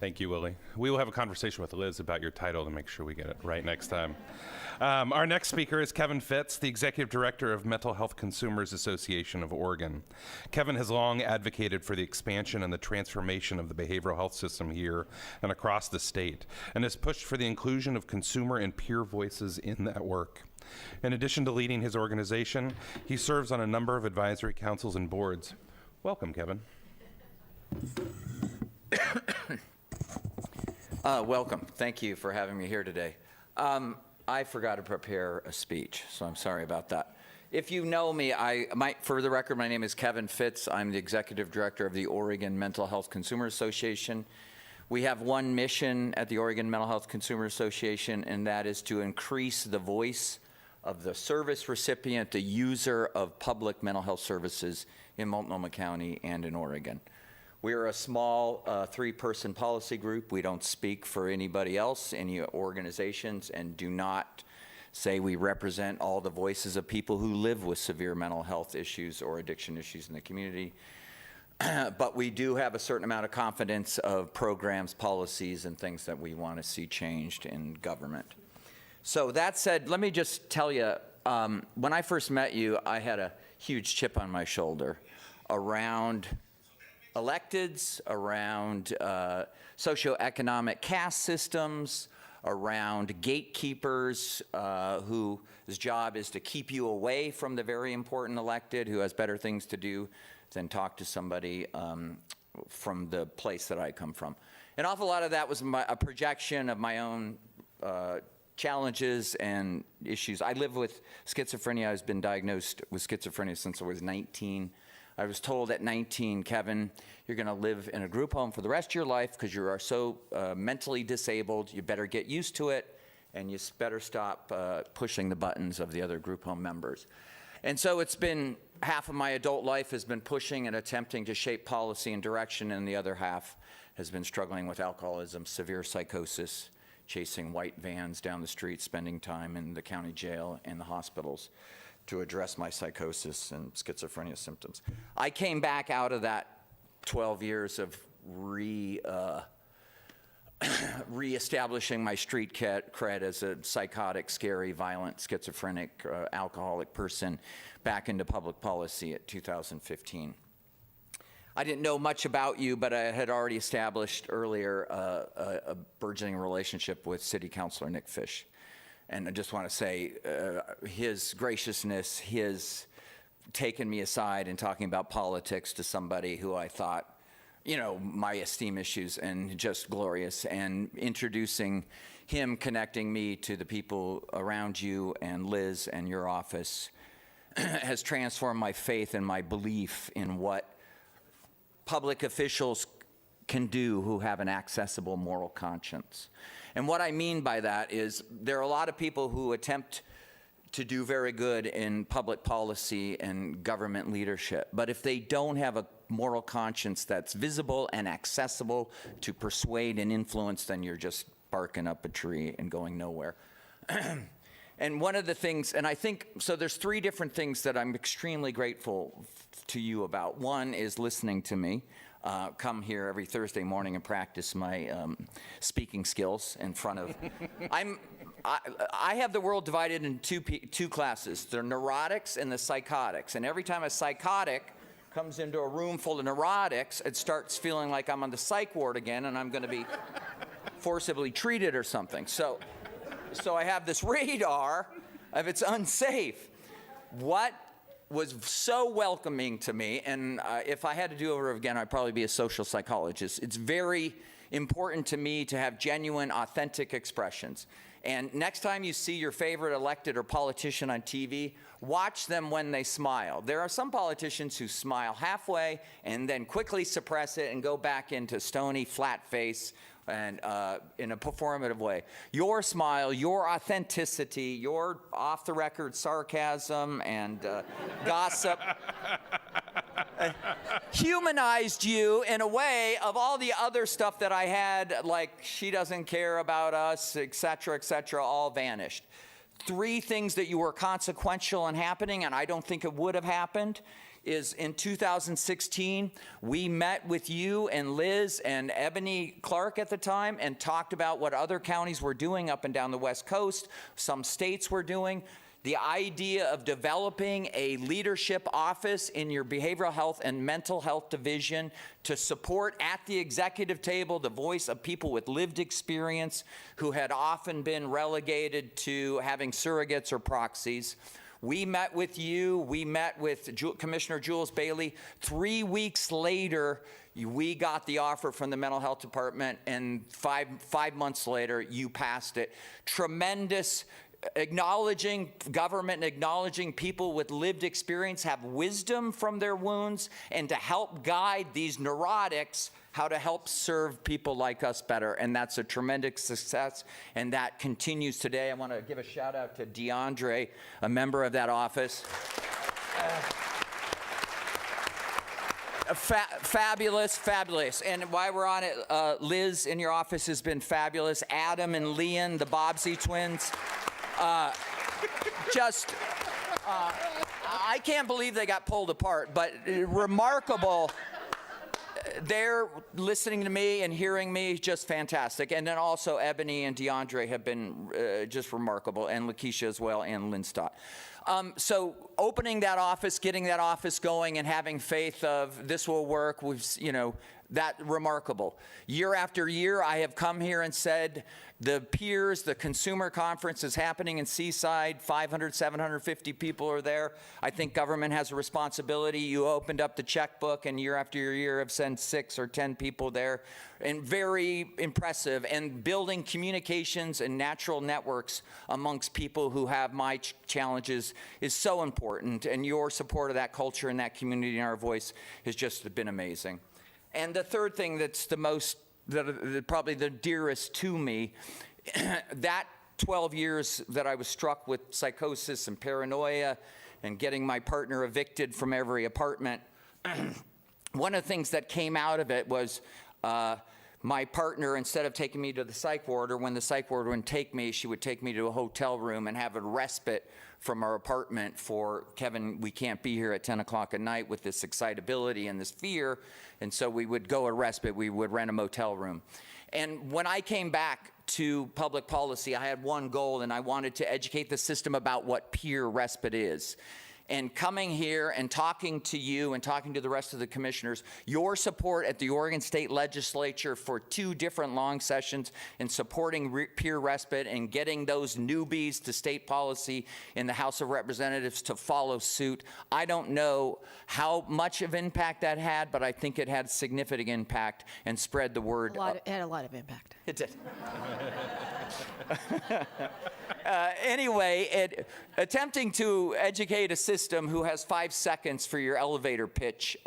Thank you, Willie. We will have a conversation with Liz about your title to make sure we get it right next time. Our next speaker is Kevin Fitz, the Executive Director of Mental Health Consumers Association of Oregon. Kevin has long advocated for the expansion and the transformation of the behavioral health system here and across the state, and has pushed for the inclusion of consumer and peer voices in that work. In addition to leading his organization, he serves on a number of advisory councils and boards. Welcome, Kevin. Welcome. Thank you for having me here today. I forgot to prepare a speech, so I'm sorry about that. If you know me, for the record, my name is Kevin Fitz. I'm the Executive Director of the Oregon Mental Health Consumer Association. We have one mission at the Oregon Mental Health Consumer Association, and that is to increase the voice of the service recipient, the user of public mental health services in Multnomah County and in Oregon. We are a small three-person policy group. We don't speak for anybody else, any organizations, and do not say we represent all the voices of people who live with severe mental health issues or addiction issues in the community. But we do have a certain amount of confidence of programs, policies, and things that we want to see changed in government. So that said, let me just tell you, when I first met you, I had a huge chip on my shoulder around electeds, around socioeconomic caste systems, around gatekeepers whose job is to keep you away from the very important elected who has better things to do than talk to somebody from the place that I come from. An awful lot of that was a projection of my own challenges and issues. I live with schizophrenia. I've been diagnosed with schizophrenia since I was 19. I was told at 19, Kevin, you're going to live in a group home for the rest of your life because you are so mentally disabled. You better get used to it, and you better stop pushing the buttons of the other group home members. And so it's been half of my adult life has been pushing and attempting to shape policy and direction, and the other half has been struggling with alcoholism, severe psychosis, chasing white vans down the street, spending time in the county jail and the hospitals to address my psychosis and schizophrenia symptoms. I came back out of that 12 years of reestablishing my street cred as a psychotic, scary, violent, schizophrenic, alcoholic person back into public policy at 2015. I didn't know much about you, but I had already established earlier a burgeoning relationship with City Councilor Nick Fish. And I just want to say his graciousness, his taking me aside and talking about politics to somebody who I thought, you know, my esteem issues, and just glorious, and introducing him, connecting me to the people around you and Liz and your office has transformed my faith and my belief in what public officials can do who have an accessible moral conscience. And what I mean by that is there are a lot of people who attempt to do very good in public policy and government leadership, but if they don't have a moral conscience that's visible and accessible to persuade and influence, then you're just barking up a tree and going nowhere. And one of the things, and I think, so there's three different things that I'm extremely grateful to you about. One is listening to me. Come here every Thursday morning and practice my speaking skills in front of. I have the world divided in two classes: the neurotics and the psychotics. And every time a psychotic comes into a room full of neurotics, it starts feeling like I'm on the psych ward again, and I'm going to be forcibly treated or something. So I have this radar of it's unsafe. What was so welcoming to me, and if I had to do it over again, I'd probably be a social psychologist. It's very important to me to have genuine, authentic expressions. And next time you see your favorite elected or politician on TV, watch them when they smile. There are some politicians who smile halfway and then quickly suppress it and go back into stony, flat face and in a performative way. Your smile, your authenticity, your off-the-record sarcasm and gossip humanized you in a way of all the other stuff that I had, like she doesn't care about us, et cetera, all vanished. Three things that you were consequential in happening, and I don't think it would have happened, is in 2016, we met with you and Liz and Ebony Clark at the time and talked about what other counties were doing up and down the West Coast, some states were doing. The idea of developing a leadership office in your behavioral health and mental health division to support at the executive table the voice of people with lived experience who had often been relegated to having surrogates or proxies. We met with you, we met with Commissioner Jules Bailey. 3 weeks later, we got the offer from the mental health department, and five months later, you passed it. Tremendous acknowledging government, acknowledging people with lived experience have wisdom from their wounds, and to help guide these neurotics how to help serve people like us better. And that's a tremendous success, and that continues today. I want to give a shout out to DeAndre, a member of that office. Fabulous, fabulous. And while we're on it, Liz in your office has been fabulous. Adam and Leon, the Bobbsey twins. I can't believe they got pulled apart, but remarkable. They're listening to me and hearing me, just fantastic. And then also Ebony and DeAndre have been just remarkable, and Lakeisha as well, and Lynn Stott. So opening that office, getting that office going, and having faith of this will work, that remarkable. Year after year, I have come here and said, the peers, the consumer conference is happening in Seaside, 500, 750 people are there. I think government has a responsibility. You opened up the checkbook, and year after year have sent 6 or 10 people there, and very impressive. And building communications and natural networks amongst people who have my challenges is so important, and your support of that culture and that community and our voice has just been amazing. And the third thing that's probably the dearest to me, that 12 years that I was struck with psychosis and paranoia and getting my partner evicted from every apartment, one of the things that came out of it was my partner, instead of taking me to the psych ward, or when the psych ward wouldn't take me, she would take me to a hotel room and have a respite from our apartment for, Kevin, we can't be here at 10 o'clock at night with this excitability and this fear. And so we would go a respite, we would rent a motel room. And when I came back to public policy, I had one goal, and I wanted to educate the system about what peer respite is. And coming here and talking to you and talking to the rest of the commissioners, your support at the Oregon State Legislature for 2 different long sessions in supporting peer respite and getting those newbies to state policy in the House of Representatives to follow suit. I don't know how much of impact that had, but I think it had significant impact and spread the word. It had a lot of impact. It did. Anyway, attempting to educate a system who has 5 seconds for your elevator pitch,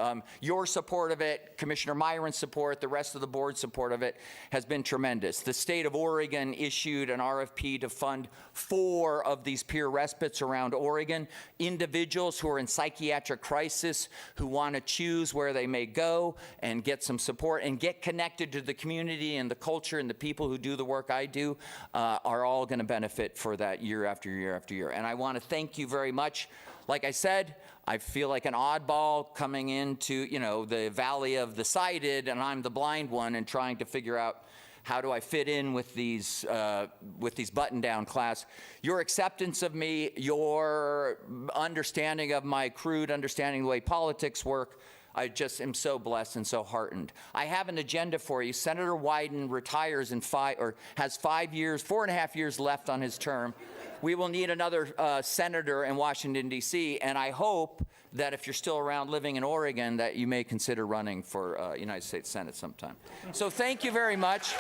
your support of it, Commissioner Myron's support, the rest of the board's support of it has been tremendous. The state of Oregon issued an RFP to fund 4 of these peer respites around Oregon. Individuals who are in psychiatric crisis, who want to choose where they may go and get some support and get connected to the community and the culture and the people who do the work I do, are all going to benefit for that year after year after year. And I want to thank you very much. Like I said, I feel like an oddball coming into, the valley of the sighted, and I'm the blind one, and trying to figure out how do I fit in with these button-down class. Your acceptance of me, your understanding of my crude understanding of the way politics work, I just am so blessed and so heartened. I have an agenda for you. Senator Wyden retires in has 4.5 years left on his term. We will need another senator in Washington, D.C., and I hope that if you're still around living in Oregon, that you may consider running for United States Senate sometime. So thank you very much.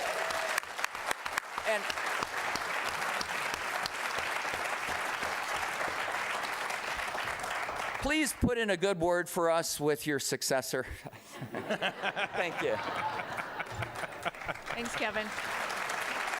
And please put in a good word for us with your successor. Thank you. Thanks, Kevin.